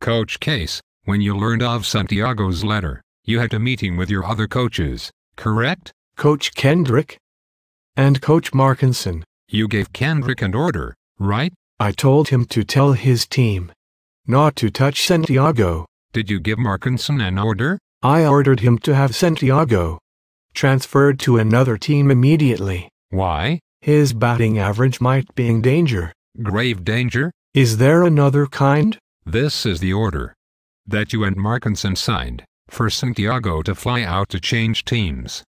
Coach Case, when you learned of Santiago's letter, you had a meeting with your other coaches, correct? Coach Kendrick and Coach Markinson. You gave Kendrick an order, right? I told him to tell his team not to touch Santiago. Did you give Markinson an order? I ordered him to have Santiago transferred to another team immediately. Why? His batting average might be in danger. Grave danger? Is there another kind? This is the order that you and Markinson signed for Santiago to fly out to change teams.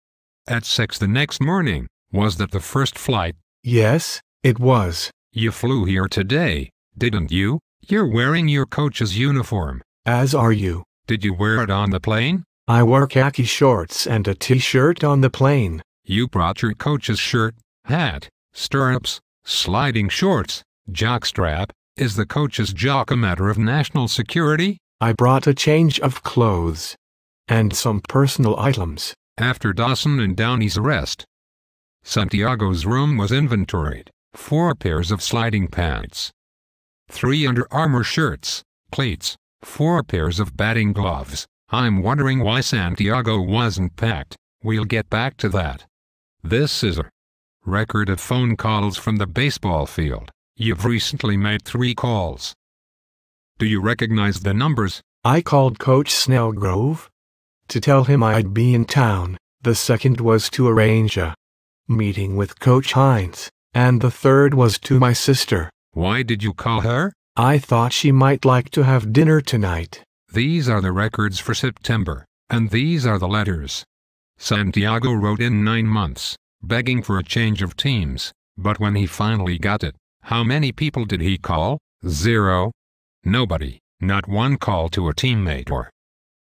At 6 the next morning, was that the first flight? Yes, it was. You flew here today, didn't you? You're wearing your coach's uniform. As are you. Did you wear it on the plane? I wore khaki shorts and a t-shirt on the plane. You brought your coach's shirt, hat, stirrups, sliding shorts, jockstrap. Is the coach's jock a matter of national security? I brought a change of clothes and some personal items. After Dawson and Downey's arrest, Santiago's room was inventoried. 4 pairs of sliding pants, 3 Under Armour shirts, cleats, 4 pairs of batting gloves. I'm wondering why Santiago wasn't packed. We'll get back to that. This is a record of phone calls from the baseball field. You've recently made 3 calls. Do you recognize the numbers? I called Coach Snellgrove to tell him I'd be in town. The second was to arrange a meeting with Coach Hines, and the third was to my sister. Why did you call her? I thought she might like to have dinner tonight. These are the records for September, and these are the letters. Santiago wrote in 9 months, begging for a change of teams, but when he finally got it, how many people did he call? 0. Nobody, not one call to a teammate or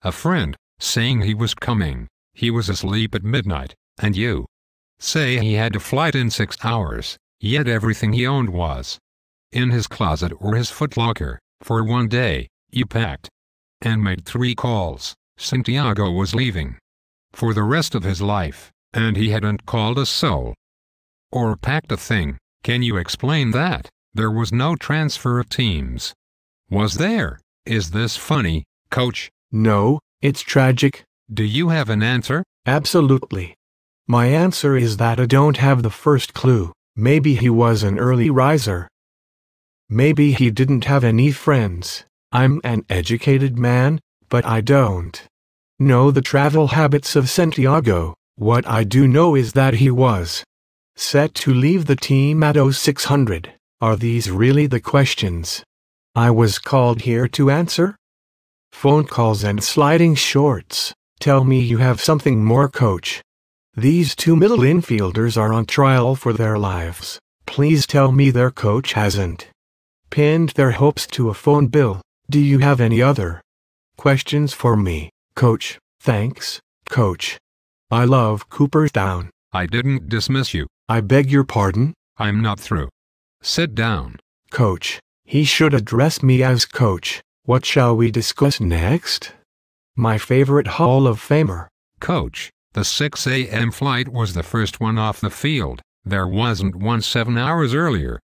a friend, saying he was coming. He was asleep at midnight, and you say he had a flight in 6 hours, yet everything he owned was in his closet or his footlocker. For one day, you packed and made 3 calls. Santiago was leaving for the rest of his life, and he hadn't called a soul or packed a thing. Can you explain that? There was no transfer of teams. Was there? Is this funny, Coach? No, it's tragic. Do you have an answer? Absolutely. My answer is that I don't have the first clue. Maybe he was an early riser. Maybe he didn't have any friends. I'm an educated man, but I don't know the travel habits of Santiago. What I do know is that he was set to leave the team at 0600. Are these really the questions I was called here to answer? Phone calls and sliding shorts. Tell me you have something more, Coach. These 2 middle infielders are on trial for their lives. Please tell me their coach hasn't pinned their hopes to a phone bill. Do you have any other questions for me, Coach? Thanks, Coach. I love Cooperstown. I didn't dismiss you. I beg your pardon? I'm not through. Sit down. Coach, he should address me as Coach. What shall we discuss next? My favorite Hall of Famer. Coach, the 6 a.m. flight was the first one off the field. There wasn't one 7 hours earlier.